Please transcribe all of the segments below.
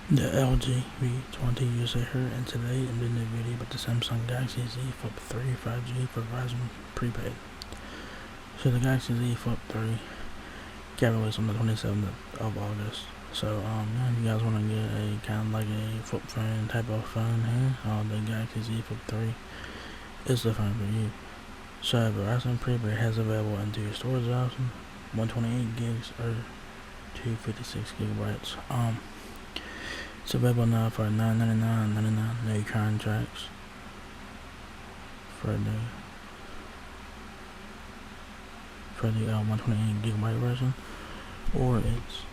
The LG V20 user here, and today I'm doing a video about the Samsung Galaxy Z Flip3 5G for Verizon Prepaid. So the Galaxy Z Flip3 got released on the 27th of August. So if you guys want to get a kind of like a flip phone type of phone here, the Galaxy Z Flip3 is the phone for you. So Verizon Prepaid has available into your storage option, 128 gigs or 256 gigabytes. It's available now for $9.99.99 new contracts for the 128 gigabyte version, or it's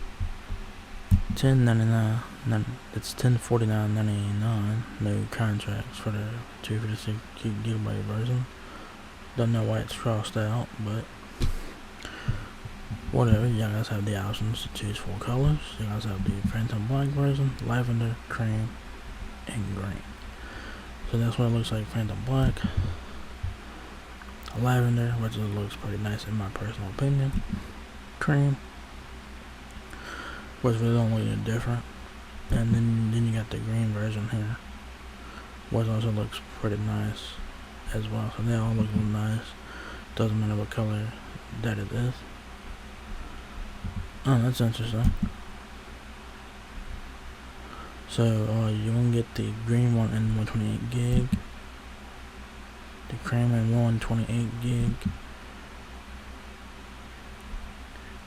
$10.99. It's $10.49.99 new contracts for the 256 gigabyte version. Don't know why it's crossed out, but whatever. You guys have the options to choose 4 colors. You guys have the Phantom Black version, lavender, cream, and green. So that's what it looks like. Phantom Black, lavender, which looks pretty nice in my personal opinion, cream, which really don't look different, and then you got the green version here, which also looks pretty nice as well. So they all look nice. Doesn't matter what color that it is. Oh, that's interesting. So you want to get the green one in 128 gig, the cream in 128 gig,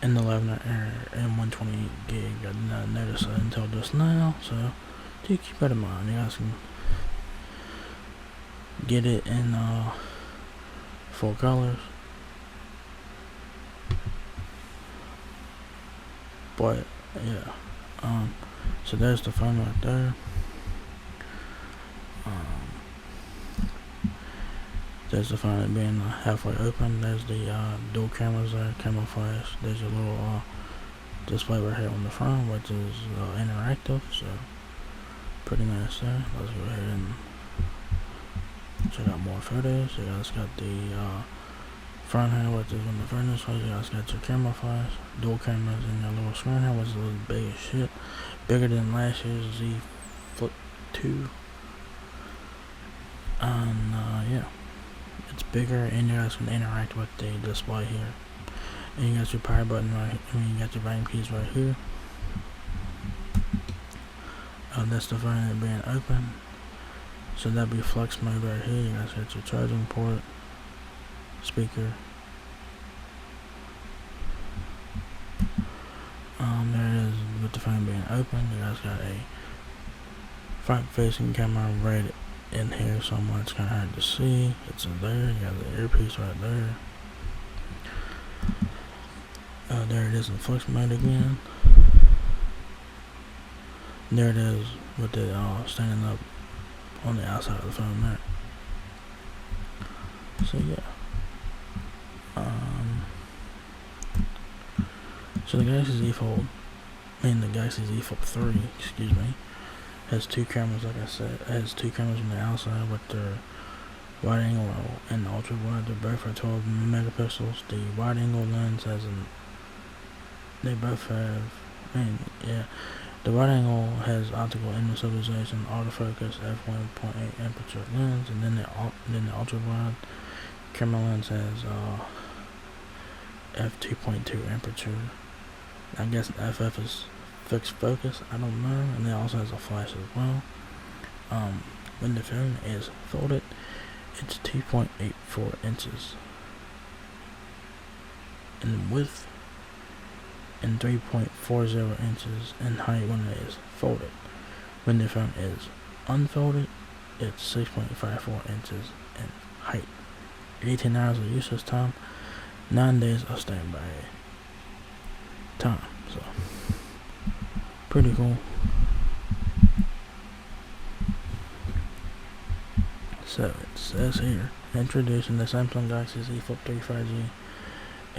and the lavender in 128 gig. I did not notice that until just now, so do keep that in mind. You guys can get it in 4 colors. But yeah, so there's the phone right there. There's the phone being halfway open. There's the dual cameras there, camera flash. There's a little display right here on the front, which is interactive, so pretty nice there. Let's go ahead and check out more photos. You guys got the front here, which is on the furnace side. You guys got your camera flash, dual cameras, and your little screen here, which is a little big as shit, bigger than last year's Z Flip 2. And yeah, it's bigger, and you guys can interact with the display here. And you got your power button right here. You got your volume keys right here. That's the phone being open. So that'd be flex mode right here. You guys got your charging port, speaker. There it is with the phone being open. You guys got a front facing camera right in here somewhere. It's kind of hard to see. It's there. You got the earpiece right there. There it is in flex mode again. There it is with it standing up on the outside of the phone there. So yeah. So the Galaxy Z the Galaxy Z Flip3, excuse me, has 2 cameras. Like I said, it has 2 cameras on the outside with their wide angle and the ultra wide. They're both are 12 megapixels. The wide angle lens they both have, the wide angle has optical image stabilization, autofocus, f1.8 aperture lens, and then the ultra wide camera lens has f2.2 aperture. I guess FF is fixed focus, I don't know, and it also has a flash as well. When the phone is folded, it's 2.84 inches in width and 3.40 inches in height when it is folded. When the phone is unfolded, it's 6.54 inches in height. 18 hours of usage time, 9 days of standby time. So pretty cool. So it says here, introducing the Samsung Galaxy Z Flip3 5G,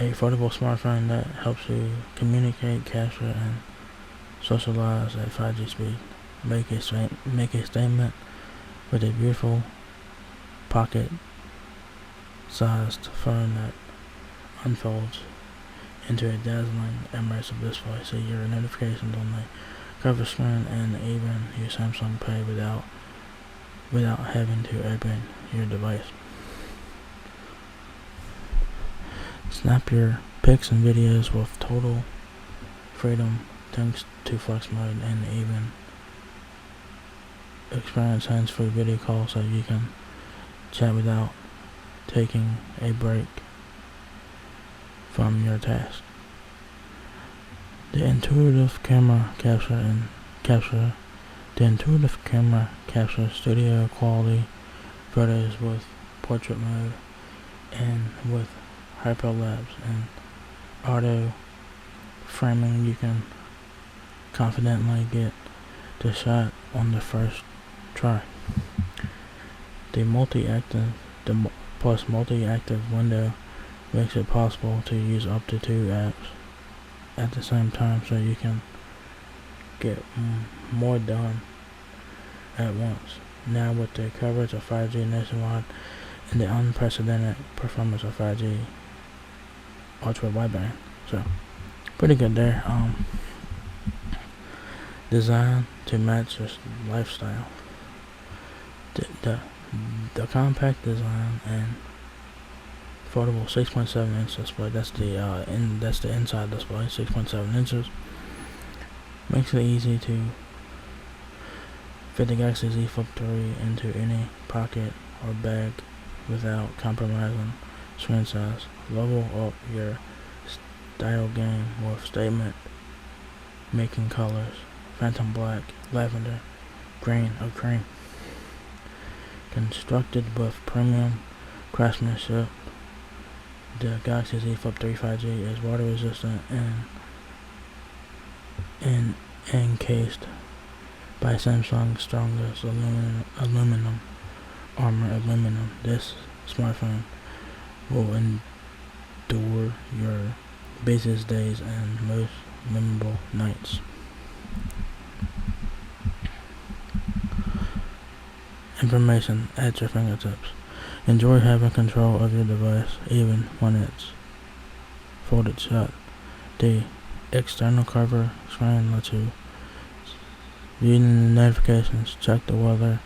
a foldable smartphone that helps you communicate, capture, and socialize at 5G speed. Make a statement with a beautiful pocket-sized phone that unfolds into a dazzling immersive display. See your notifications on the cover screen, and even use Samsung Pay without having to open your device. Snap your pics and videos with total freedom thanks to Flex Mode, and even experience hands-free video calls so you can chat without taking a break from your task. The intuitive camera captures studio quality photos with portrait mode and with hyperlapse and auto framing. You can confidently get the shot on the first try. The multi-active window makes it possible to use up to 2 apps at the same time, so you can get more done at once. Now with the coverage of 5G nationwide and the unprecedented performance of 5G ultra wideband, so pretty good there. Designed to match your lifestyle. The compact design and foldable 6.7 inch display. That's the inside display. 6.7 inches makes it easy to fit the Galaxy Z Flip3 into any pocket or bag without compromising screen size. Level up your style game with statement making colors: phantom black, lavender, green, or cream. Constructed with premium craftsmanship, the Galaxy Z Flip3 5G is water resistant and encased by Samsung's strongest aluminum armor. This smartphone will endure your busiest days and most memorable nights. Information at your fingertips. Enjoy having control of your device even when it's folded shut. The external cover screen lets you view the notifications, check the weather,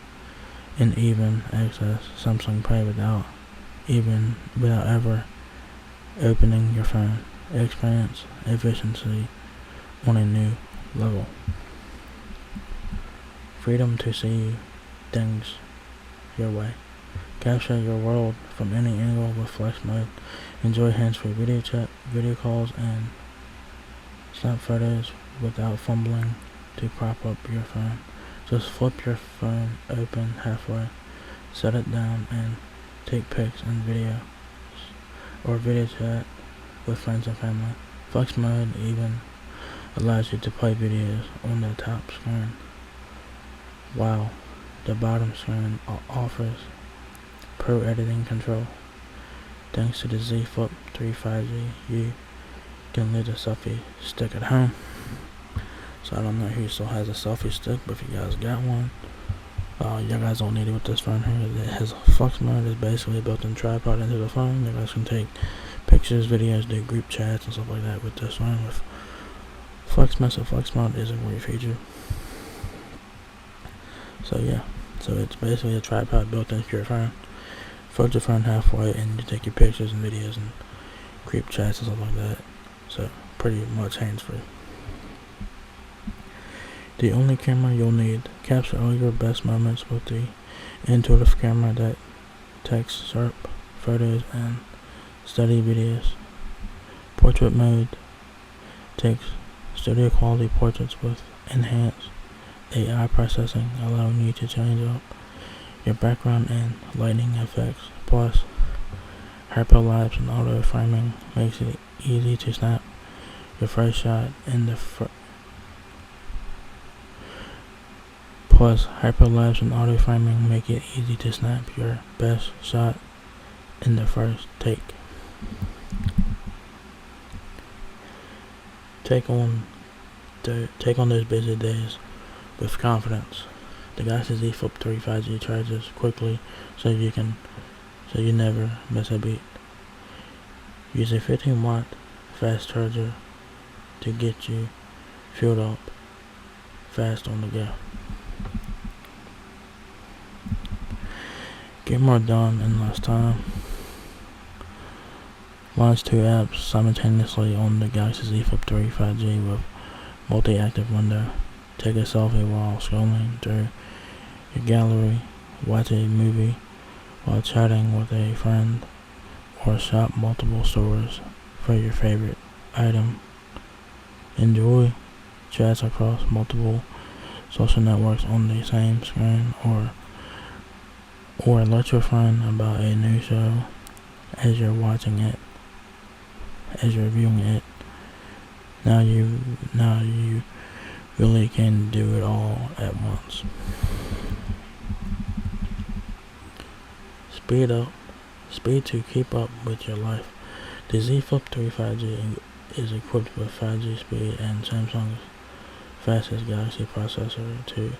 and even access Samsung Pay without ever opening your phone. Experience efficiency on a new level. Freedom to see things your way. Capture your world from any angle with Flex Mode. Enjoy hands-free video chat, video calls, and snap photos without fumbling to prop up your phone. Just flip your phone open halfway, set it down, and take pics and videos or video chat with friends and family. Flex Mode even allows you to play videos on the top screen, while the bottom screen offers pro editing control. Thanks to the Z Flip3 5G, you can leave a selfie stick at home. So I don't know who still has a selfie stick, but if you guys got one, you guys don't need it with this phone here. It has a Flex Mode. It's basically a built-in tripod into the phone. You guys can take pictures, videos, do group chats and stuff like that with this phone. With Flex Mode, so Flex Mode is a great feature. So yeah, so it's basically a tripod built into your phone. Fold your phone halfway and you take your pictures and videos and group chats and stuff like that. So pretty much hands-free. The only camera you'll need. Capture all your best moments with the intuitive camera that takes sharp photos and steady videos. Portrait mode takes studio quality portraits with enhanced AI processing, allowing you to change up your background and lighting effects. Plus, hyperlapse and auto framing makes it easy to snap your first shot in the hyperlapse and auto framing make it easy to snap your best shot in the first take. Take on those busy days with confidence. The Galaxy Z Flip3 5G charges quickly, so you never miss a beat. Use a 15-watt fast charger to get you filled up fast on the go. Get more done in less time. Launch 2 apps simultaneously on the Galaxy Z Flip3 5G with multi-active window. Take a selfie while scrolling through your gallery, watch a movie while chatting with a friend, or shop multiple stores for your favorite item. Enjoy chats across multiple social networks on the same screen, or alert your friend about a new show as you're watching it, as you're viewing it. Now you really can do it all at once. Speed to keep up with your life. The Z Flip3 5G is equipped with 5G speed and Samsung's fastest Galaxy processor to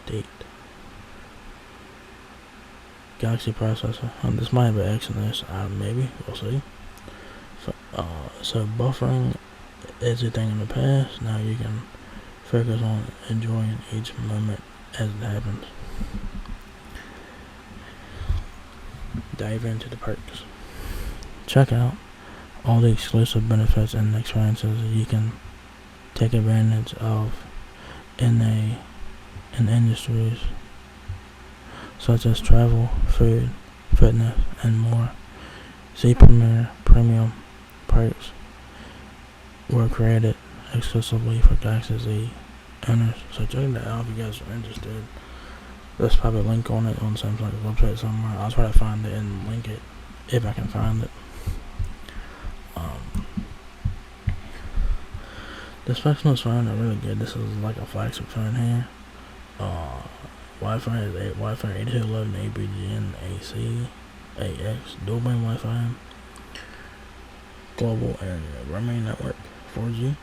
date. Galaxy processor. This might have an X in this. Maybe. We'll see. So buffering is a thing in the past. Now you can focus on enjoying each moment as it happens. Dive into the perks. Check out all the exclusive benefits and experiences you can take advantage of in industries such as travel, food, fitness, and more. Z Premium perks were created exclusively for Galaxy Z owners, so check that out if you guys are interested. There's probably a link on it on Samsung's website somewhere. I'll try to find it and link it if I can find it. The specs on this phone are really good. This is like a flagship phone here. Wi-Fi is Wi-Fi 802.11 ABGN AC AX dual band Wi-Fi, global and roaming network, 4G,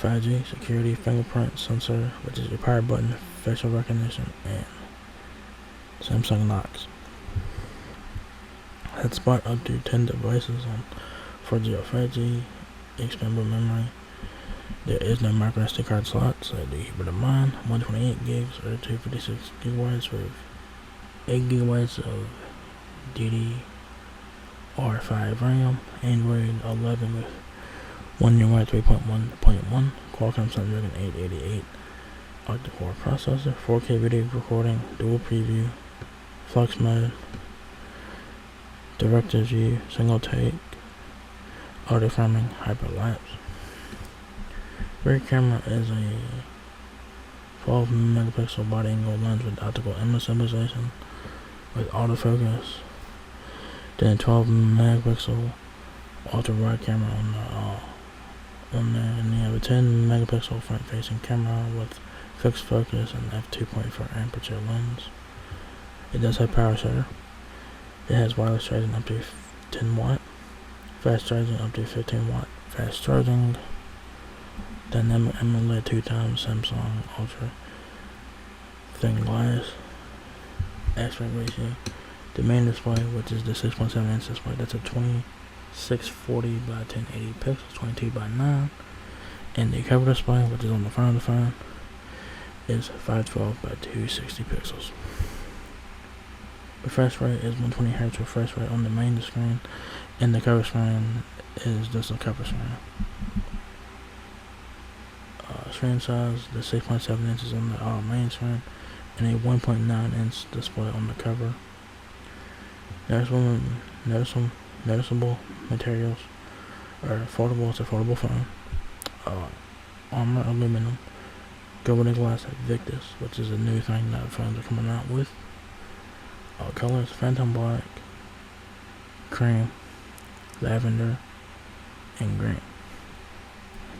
5G, security, fingerprint sensor, which is your power button, facial recognition, and Samsung locks. Hotspot up to 10 devices on 4G or 5G, expandable memory. There is no micro SD card slot, so do keep it in mind. 128 gigs or 256 gigabytes with 8 gigabytes of DDR5 RAM. Android 11 with 1 UI 3.1.1. Qualcomm Snapdragon 888 octa-core processor. 4K video recording, dual preview, flux mode, director's view, single take, auto framing, hyperlapse. Rear camera is a 12 megapixel wide angle lens with optical image stabilization with autofocus. Then 12 megapixel ultra wide camera on there, and you have a 10 megapixel front facing camera with fixed focus and f2.4 aperture lens. It does have power shutter. It has wireless charging up to 10 watt, fast charging up to 15 watt, fast charging. Dynamic AMOLED 2x Samsung Ultra thin glass aspect ratio. The main display, which is the 6.7 inch display, that's a 2640 by 1080 pixels, 22 by 9. And the cover display, which is on the front of the phone, is 512 by 260 pixels. Refresh rate is 120Hz refresh rate on the main screen, and the cover screen is just a cover screen. Screen size, the 6.7 inches on the main screen, and a 1.9 inch display on the cover. Noticeable materials are foldable. It's a foldable phone. Armor aluminum, Golden glass Victus, which is a new thing that phones are coming out with. Colors: Phantom Black, Cream, Lavender, and Green.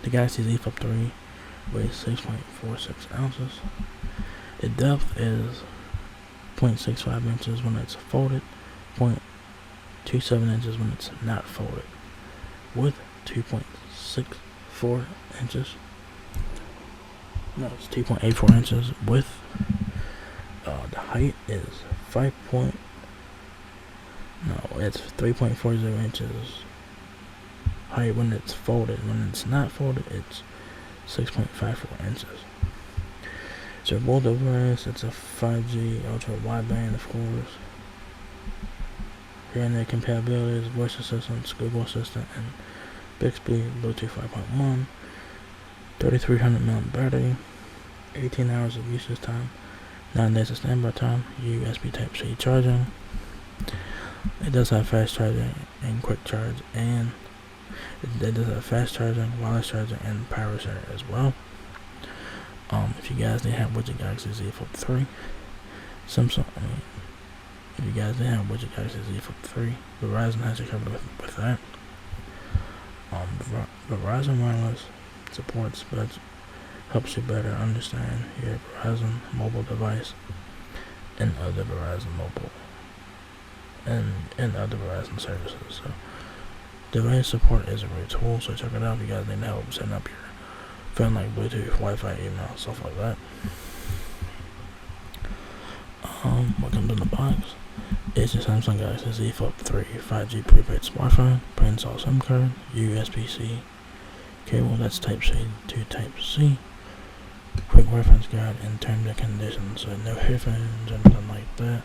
The Galaxy Z Flip3 weighs 6.46 ounces. The depth is 0.65 inches when it's folded, 0.27 inches when it's not folded. Width 2.64 inches. No, it's 2.84 inches width. The height is 3.40 inches height when it's folded. When it's not folded, it's 6.54 inches. It's a mobile device. It's a 5G ultra wideband, of course. Internet compatibility is voice assistants, Google Assistant, and Bixby, Bluetooth 5.1, 3300 mAh battery, 18 hours of usage time, 9 days of standby time, USB Type-C charging. It does have fast charging and quick charge, and it does have fast charging, wireless charging, and power share as well. If you guys didn't have Widget Galaxy Z Flip3, if you guys didn't have Widget Galaxy Z Flip3, Verizon has you covered with that. Verizon Wireless supports but helps you better understand your Verizon mobile device and other Verizon mobile and other Verizon services. So device support is a great tool, so check it out if you guys need help setting up your phone, like Bluetooth, Wi-Fi, email, stuff like that. What comes in the box is the Samsung Galaxy Z Flip3 5G prepaid smartphone, pre-installed SIM card, USB-C cable that's Type-C to Type-C, quick reference guide, and terms and conditions. So no headphones or anything like that.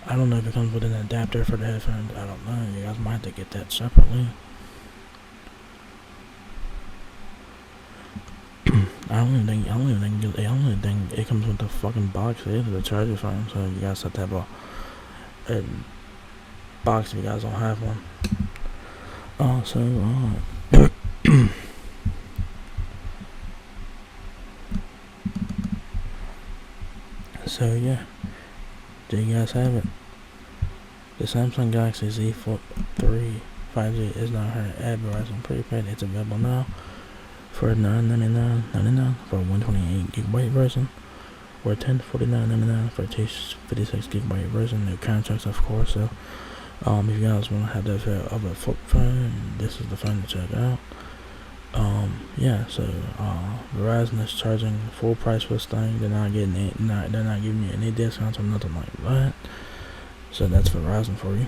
I don't know if it comes with an adapter for the headphones. I don't know. You guys might have to get that separately. I don't even think it comes with the fucking box either, the charger phone. So you guys have to have a box if you guys don't have one. So yeah, there you guys have it. The Samsung Galaxy Z Flip3 5G is now here at Verizon Prepaid. It's available now for $999.99 for a 128GB version, or $1049.99 for a 56GB version. No contracts, of course. So if you guys want to have that other flip phone, this is the phone to check out. So Verizon is charging full price for this thing. They're not giving you any discounts or nothing like that. So that's Verizon for you.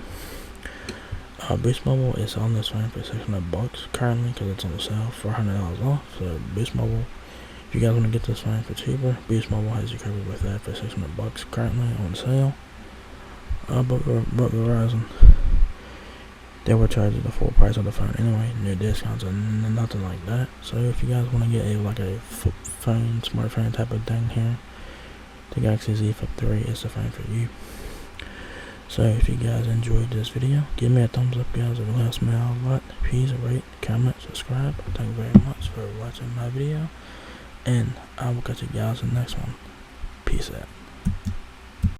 Boost Mobile is on this phone for $600 currently because it's on the sale, $400 off. So Boost Mobile, if you guys want to get this phone for cheaper, Boost Mobile has you covered with that for $600 currently on sale. But Verizon, they were charging the full price of the phone anyway, no discounts or nothing like that. So if you guys want to get a flip phone, smartphone type of thing here, the Galaxy Z Flip3 is the phone for you. So if you guys enjoyed this video, give me a thumbs up, guys. It really helps me out a lot. Please rate, comment, subscribe. Thank you very much for watching my video, and I will catch you guys in the next one. Peace out.